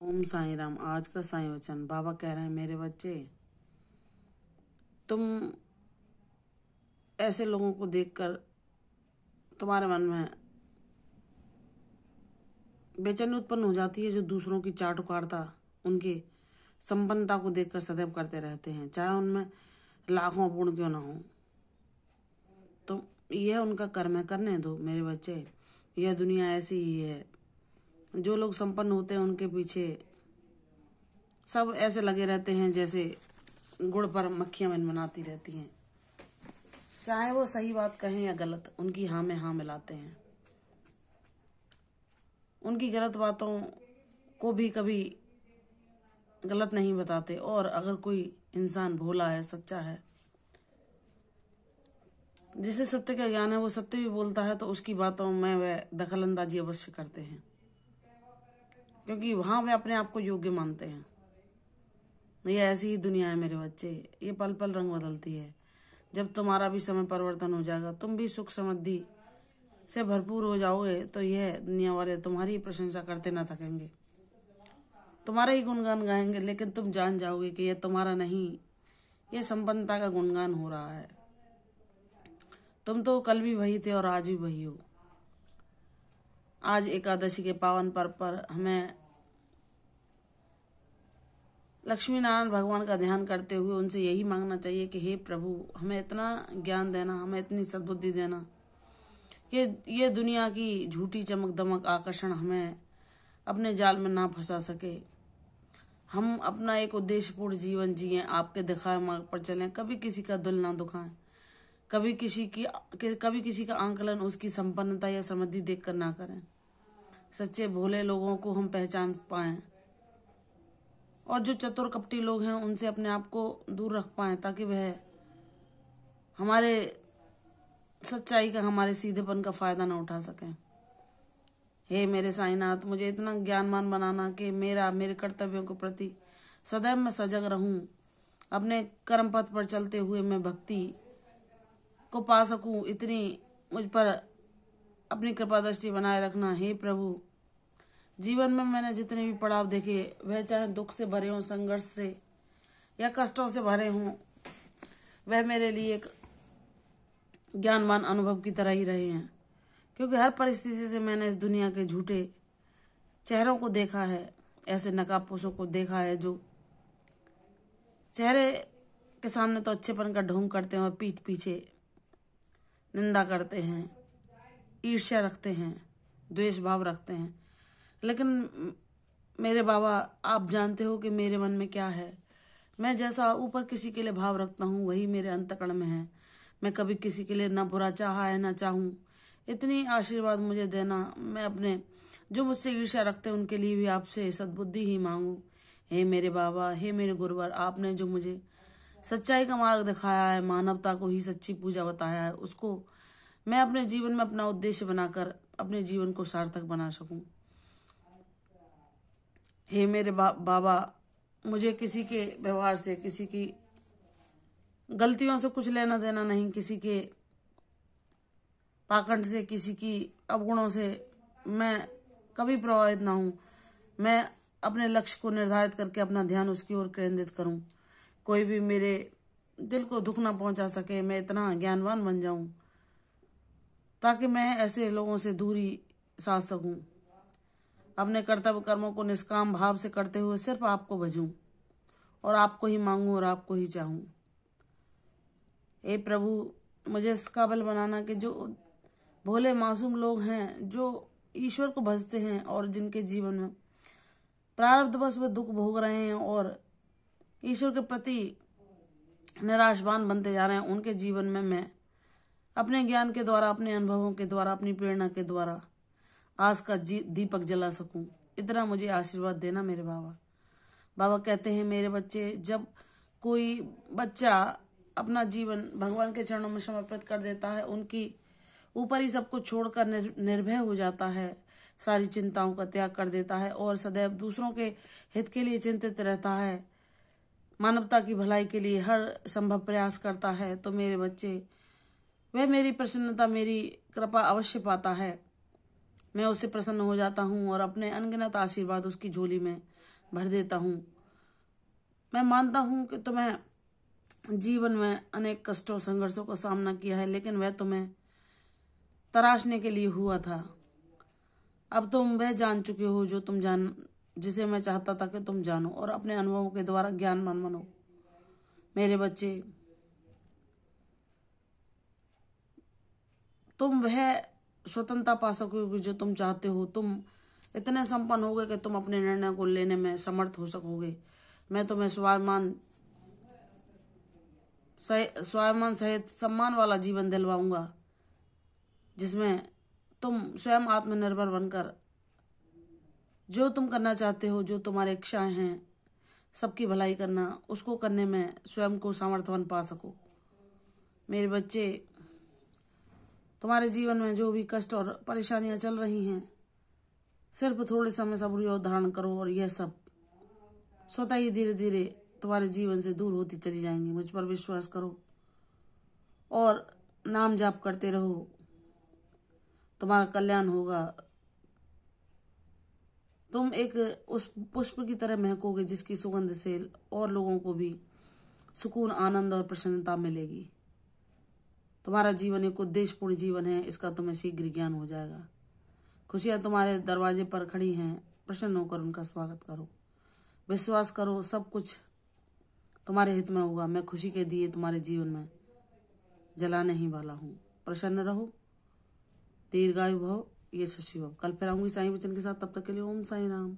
ओम साईं राम। आज का साईं वचन बाबा कह रहे हैं, मेरे बच्चे, तुम ऐसे लोगों को देखकर तुम्हारे मन में बेचैनी उत्पन्न हो जाती है जो दूसरों की चाट उकारता उनकी संपन्नता को देखकर सदैव करते रहते हैं, चाहे उनमें लाखों पूर्ण क्यों ना हो। तो यह उनका कर्म है, करने दो मेरे बच्चे। यह दुनिया ऐसी ही है। जो लोग संपन्न होते हैं उनके पीछे सब ऐसे लगे रहते हैं जैसे गुड़ पर मक्खियां मनमनाती रहती हैं। चाहे वो सही बात कहें या गलत, उनकी हाँ में हाँ मिलाते हैं। उनकी गलत बातों को भी कभी गलत नहीं बताते। और अगर कोई इंसान भोला है, सच्चा है, जिसे सत्य का ज्ञान है, वो सत्य भी बोलता है, तो उसकी बातों में वह दखल अंदाजी अवश्य करते हैं, क्योंकि वहां वे अपने आप को योग्य मानते हैं। ये ऐसी ही दुनिया है मेरे बच्चे। ये पल पल रंग बदलती है। जब तुम्हारा भी समय परिवर्तन हो जाएगा, तुम भी सुख समृद्धि से भरपूर हो जाओगे, तो यह दुनिया वाले तुम्हारी प्रशंसा करते ना थकेंगे, तुम्हारा ही गुणगान गाएंगे। लेकिन तुम जान जाओगे कि यह तुम्हारा नहीं, यह संपन्नता का गुणगान हो रहा है। तुम तो कल भी वही थे और आज भी वही हो। आज एकादशी के पावन पर्व पर हमें लक्ष्मी नारायण भगवान का ध्यान करते हुए उनसे यही मांगना चाहिए कि हे प्रभु, हमें इतना ज्ञान देना, हमें इतनी सद्बुद्धि देना कि ये दुनिया की झूठी चमक दमक आकर्षण हमें अपने जाल में ना फंसा सके। हम अपना एक उद्देश्यपूर्ण जीवन जिएं, आपके दिखाए मार्ग पर चलें, कभी किसी का दिल ना दुखाएं, कभी किसी का आंकलन उसकी संपन्नता या समृद्धि देखकर ना करें। सच्चे भोले लोगों को हम पहचान पाएं और जो चतुर कपटी लोग हैं उनसे अपने आप को दूर रख पाएं, ताकि वह हमारे सच्चाई का, हमारे सीधेपन का फायदा न उठा सकें। हे मेरे साईनाथ, मुझे इतना ज्ञानवान बनाना कि मेरे कर्तव्यों के प्रति सदैव मैं सजग रहूं। अपने कर्म पथ पर चलते हुए मैं भक्ति को पा सकूं, इतनी मुझ पर अपनी कृपा दृष्टि बनाए रखना। हे प्रभु, जीवन में मैंने जितने भी पड़ाव देखे, वह चाहे दुख से भरे हों, संघर्ष से या कष्टों से भरे हों, वह मेरे लिए एक ज्ञानवान अनुभव की तरह ही रहे हैं। क्योंकि हर परिस्थिति से मैंने इस दुनिया के झूठे चेहरों को देखा है, ऐसे नकाबपोशों को देखा है जो चेहरे के सामने तो अच्छेपन का ढोंग करते हैं और पीठ पीछे निंदा करते हैं, ईर्ष्या रखते हैं, द्वेष भाव रखते हैं। लेकिन मेरे बाबा, आप जानते हो कि मेरे मन में क्या है। मैं जैसा ऊपर किसी के लिए भाव रखता हूँ, वही मेरे अंतकरण में है। मैं कभी किसी के लिए ना बुरा चाहा है ना चाहूँ। इतनी आशीर्वाद मुझे देना। मैं अपने जो मुझसे ईर्ष्या रखते हैं उनके लिए भी आपसे सद्बुद्धि ही मांगू। हे मेरे बाबा, हे मेरे गुरुवर, आपने जो मुझे सच्चाई का मार्ग दिखाया है, मानवता को ही सच्ची पूजा बताया है, उसको मैं अपने जीवन में अपना उद्देश्य बनाकर अपने जीवन को सार्थक बना सकूं। हे मेरे बाबा, मुझे किसी के व्यवहार से, किसी की गलतियों से कुछ लेना देना नहीं, किसी के पाखंड से, किसी की अवगुणों से मैं कभी प्रभावित ना हूं। मैं अपने लक्ष्य को निर्धारित करके अपना ध्यान उसकी ओर केंद्रित करूं। कोई भी मेरे दिल को दुख ना पहुंचा सके। मैं इतना ज्ञानवान बन जाऊं ताकि मैं ऐसे लोगों से दूरी साध सकूं। अपने कर्तव्य कर्मों को निष्काम भाव से करते हुए सिर्फ आपको भजूं और आपको ही मांगूं और आपको ही चाहूं। हे प्रभु, मुझे इस काबिल बनाना कि जो भोले मासूम लोग हैं, जो ईश्वर को भजते हैं और जिनके जीवन में प्रारब्धवश वे दुख भोग रहे हैं और ईश्वर के प्रति निराशवान बनते जा रहे हैं, उनके जीवन में मैं अपने ज्ञान के द्वारा, अपने अनुभवों के द्वारा, अपनी प्रेरणा के द्वारा आस का दीपक जला सकूं। इतना मुझे आशीर्वाद देना मेरे बाबा। बाबा कहते हैं, मेरे बच्चे, जब कोई बच्चा अपना जीवन भगवान के चरणों में समर्पित कर देता है, उनकी ऊपर ही सब कुछ छोड़कर निर्भय हो जाता है, सारी चिंताओं का त्याग कर देता है और सदैव दूसरों के हित के लिए चिंतित रहता है, मानवता की भलाई के लिए हर संभव प्रयास करता है, तो मेरे बच्चे, वह मेरी प्रसन्नता, मेरी कृपा अवश्य पाता है। मैं उससे प्रसन्न हो जाता हूँ और अपने अनगिनत आशीर्वाद उसकी झोली में भर देता हूँ। मैं मानता हूँ कि तुम्हें जीवन में अनेक कष्टों संघर्षों का सामना किया है, लेकिन वह तुम्हें तराशने के लिए हुआ था। अब तुम वह जान चुके हो जो जिसे मैं चाहता था कि तुम जानो, और अपने अनुभवों के द्वारा ज्ञानवान बनो। मेरे बच्चे, तुम वह स्वतंत्रता पा सकोगे जो तुम चाहते हो। तुम इतने संपन्न होगे कि तुम अपने निर्णय को लेने में समर्थ हो सकोगे। मैं तुम्हें स्वाभिमान सहित सम्मान वाला जीवन दिलवाऊंगा, जिसमें तुम स्वयं आत्मनिर्भर बनकर जो तुम करना चाहते हो, जो तुम्हारी इच्छाएं हैं, सबकी भलाई करना, उसको करने में स्वयं को सामर्थ्यवान पा सको। मेरे बच्चे, तुम्हारे जीवन में जो भी कष्ट और परेशानियां चल रही हैं, सिर्फ थोड़े समय सब्र और धारण करो, और यह सब स्वतः ही धीरे धीरे तुम्हारे जीवन से दूर होती चली जाएंगी। मुझ पर विश्वास करो और नाम जाप करते रहो, तुम्हारा कल्याण होगा। तुम एक उस पुष्प की तरह महकोगे जिसकी सुगंध से और लोगों को भी सुकून, आनंद और प्रसन्नता मिलेगी। तुम्हारा जीवन एक उद्देश्यपूर्ण जीवन है, इसका तुम्हें शीघ्र ज्ञान हो जाएगा। खुशियां तुम्हारे दरवाजे पर खड़ी हैं, प्रसन्न होकर उनका स्वागत करो। विश्वास करो, सब कुछ तुम्हारे हित में होगा। मैं खुशी के दिए तुम्हारे जीवन में जलाने ही वाला हूँ। प्रसन्न रहो, दीर्घायु भव, यशस्वी भव। कल फिर आऊंगी साईं वचन के साथ। तब तक के लिए ओम साईं राम।